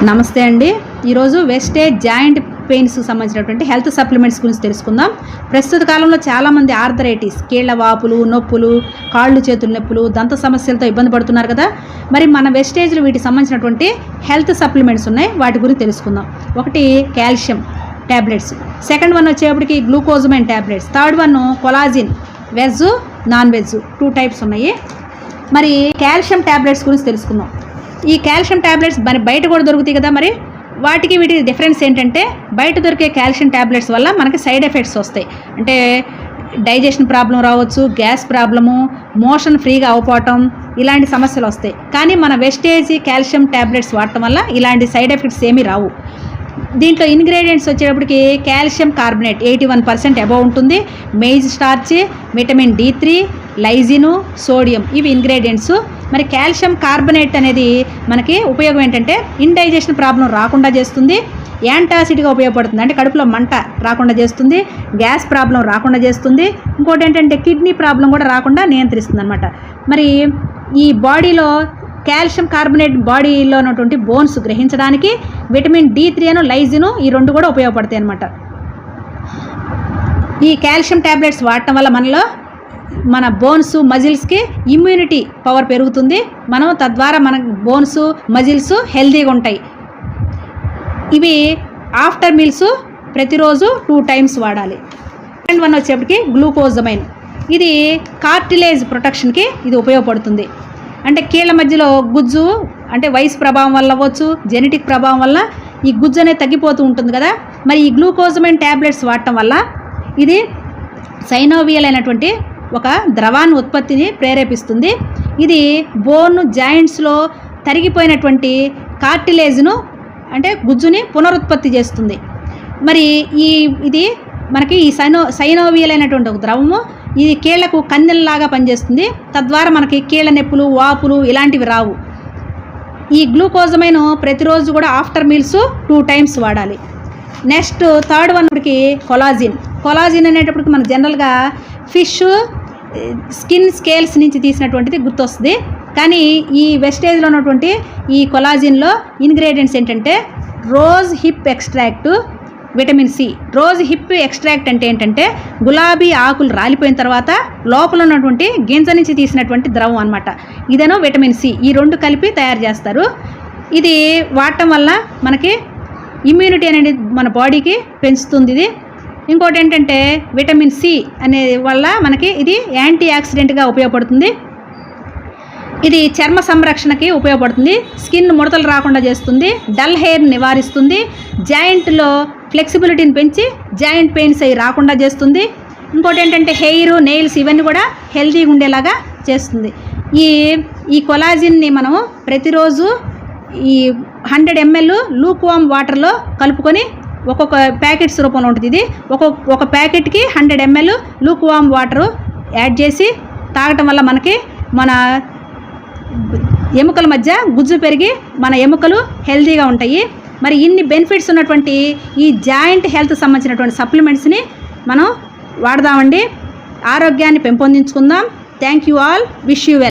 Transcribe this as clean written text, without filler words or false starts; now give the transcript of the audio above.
నమస్తే అండి. ఈరోజు వెస్టేజ్ జాయింట్ పెయిన్స్కి సంబంధించినటువంటి హెల్త్ సప్లిమెంట్స్ గురించి తెలుసుకుందాం. ప్రస్తుత కాలంలో చాలామంది ఆర్థరైటిస్, కీళ్ల వాపులు, నొప్పులు, కాళ్ళు చేతుల నొప్పులు, దంత సమస్యలతో ఇబ్బంది పడుతున్నారు కదా. మరి మన వెస్టేజ్లో వీటికి సంబంధించినటువంటి హెల్త్ సప్లిమెంట్స్ ఉన్నాయి, వాటి గురించి తెలుసుకుందాం. ఒకటి కాల్షియం ట్యాబ్లెట్స్, సెకండ్ వన్ వచ్చేప్పటికి glucosamine tablets, third one collagen, veg non veg 2 types ఉన్నాయి. మరి కాల్షియం ట్యాబ్లెట్స్ గురించి తెలుసుకుందాం. ఈ కాల్షియం ట్యాబ్లెట్స్ మరి బయట కూడా దొరుకుతాయి కదా. మరి వాటికి వీటికి డిఫరెన్స్ ఏంటంటే, బయట దొరికే కాల్షియం ట్యాబ్లెట్స్ వల్ల మనకి సైడ్ ఎఫెక్ట్స్ వస్తాయి. అంటే డైజెషన్ ప్రాబ్లం రావచ్చు, గ్యాస్ ప్రాబ్లము, మోషన్ ఫ్రీగా అవ్వకపోవటం, ఇలాంటి సమస్యలు వస్తాయి. కానీ మన వెస్టేజ్ కాల్షియం ట్యాబ్లెట్స్ వాడటం వల్ల ఇలాంటి సైడ్ ఎఫెక్ట్స్ ఏమీ రావు. దీంట్లో ఇంగ్రీడియంట్స్ వచ్చేటప్పటికి కాల్షియం కార్బనేట్ 81% అబవ్ ఉంటుంది, మెయిజ్ స్టార్చ్, విటమిన్ D3, లైజిను, సోడియం, ఇవి ఇంగ్రీడియంట్స్. మరి కాల్షియం కార్బనేట్ అనేది మనకి ఉపయోగం ఏంటంటే, ఇండైజెషన్ ప్రాబ్లం రాకుండా చేస్తుంది, యాంటాసిడ్గా ఉపయోగపడుతుంది, అంటే కడుపులో మంట రాకుండా చేస్తుంది, గ్యాస్ ప్రాబ్లం రాకుండా చేస్తుంది, ఇంకోటి ఏంటంటే కిడ్నీ ప్రాబ్లం కూడా రాకుండా నియంత్రిస్తుంది అనమాట. మరి ఈ బాడీలో కాల్షియం కార్బనేట్ బాడీలో ఉన్నటువంటి బోన్స్ గ్రహించడానికి విటమిన్ D3 లైజిను, ఈ 2 కూడా ఉపయోగపడతాయి అన్నమాట. ఈ కాల్షియం ట్యాబ్లెట్స్ వాడటం వల్ల మన బోన్స్, మజిల్స్కి ఇమ్యూనిటీ పవర్ పెరుగుతుంది. మనం తద్వారా మన బోన్స్, మజిల్స్ హెల్తీగా ఉంటాయి. ఇవి ఆఫ్టర్ మీల్స్ ప్రతిరోజు 2 టైమ్స్ వాడాలి. సెకండ్ వన్ వచ్చేప్పటికి గ్లూకోజమైన్, ఇది కార్టిలేజ్ ప్రొటెక్షన్కి ఇది ఉపయోగపడుతుంది. అంటే కీళ్ళ మధ్యలో గుజ్జు, అంటే వయసు ప్రభావం వల్ల అవ్వచ్చు, జెనెటిక్ ప్రభావం వల్ల ఈ గుజ్జు అనేది తగ్గిపోతూ ఉంటుంది కదా. మరి ఈ గ్లూకోజమైన్ ట్యాబ్లెట్స్ వాడటం వల్ల ఇది సైనోవియల్ అయినటువంటి ఒక ద్రవాన్ని ఉత్పత్తిని ప్రేరేపిస్తుంది. ఇది బోన్ జాయింట్స్లో తరిగిపోయినటువంటి కార్టిలేజ్ను, అంటే గుజ్జుని పునరుత్పత్తి చేస్తుంది. మరి ఇది మనకి ఈ సైనోవియల్ అయినటువంటి ఒక ద్రవము, ఇది కీళ్లకు కందెల్లాగా పనిచేస్తుంది. తద్వారా మనకి కీళ్ళ నొప్పులు, వాపులు ఇలాంటివి రావు. ఈ గ్లూకోజమైన్ ప్రతిరోజు కూడా ఆఫ్టర్ మీల్స్ 2 టైమ్స్ వాడాలి. నెక్స్ట్ థర్డ్ వన్కి కొలాజిన్ అనేటప్పటికి మన జనరల్గా ఫిష్ స్కిన్ స్కేల్స్ నుంచి తీసినటువంటిది గుర్తొస్తుంది. కానీ ఈ వెస్టేజ్లో ఉన్నటువంటి ఈ కొలాజిన్లో ఇంగ్రీడియంట్స్ ఏంటంటే rose hip extract, vitamin C. Rose hip extract అంటే ఏంటంటే, గులాబీ ఆకులు రాలిపోయిన తర్వాత లోపల ఉన్నటువంటి గింజ నుంచి తీసినటువంటి ద్రవం అనమాట. ఇదేనో విటమిన్ C, ఈ 2 కలిపి తయారు చేస్తారు. ఇది వాడటం వల్ల మనకి ఇమ్యూనిటీ అనేది మన బాడీకి పెంచుతుంది. ఇది ఇంకోటి ఏంటంటే విటమిన్ C అనే వల్ల మనకి ఇది యాంటీ ఆక్సిడెంట్గా ఉపయోగపడుతుంది. ఇది చర్మ సంరక్షణకి ఉపయోగపడుతుంది, స్కిన్ ముడతలు రాకుండా చేస్తుంది, డల్ హెయిర్ నివారిస్తుంది, జాయింట్లో ఫ్లెక్సిబిలిటీని పెంచి జాయింట్ పెయిన్స్ అవి రాకుండా చేస్తుంది. ఇంకోటి ఏంటంటే హెయిర్, నెయిల్స్ ఇవన్నీ కూడా హెల్తీగా ఉండేలాగా చేస్తుంది. ఈ కొలాజిన్ని మనం ప్రతిరోజు ఈ 100 ml లూక్ వామ్ వాటర్లో కలుపుకొని, ఒక్కొక్క ప్యాకెట్స్ రూపంలో ఉంటుంది ఇది, ఒక ప్యాకెట్కి 100 ml లూక్ వామ్ వాటరు యాడ్ చేసి తాగటం వల్ల మనకి మన ఎముకల మధ్య గుజ్జు పెరిగి మన ఎముకలు హెల్తీగా ఉంటాయి. మరి ఇన్ని బెనిఫిట్స్ ఉన్నటువంటి ఈ జాయింట్ హెల్త్ సంబంధించినటువంటి సప్లిమెంట్స్ని మనం వాడదామండి. ఆరోగ్యాన్ని పెంపొందించుకుందాం. Thank you all, wish you well.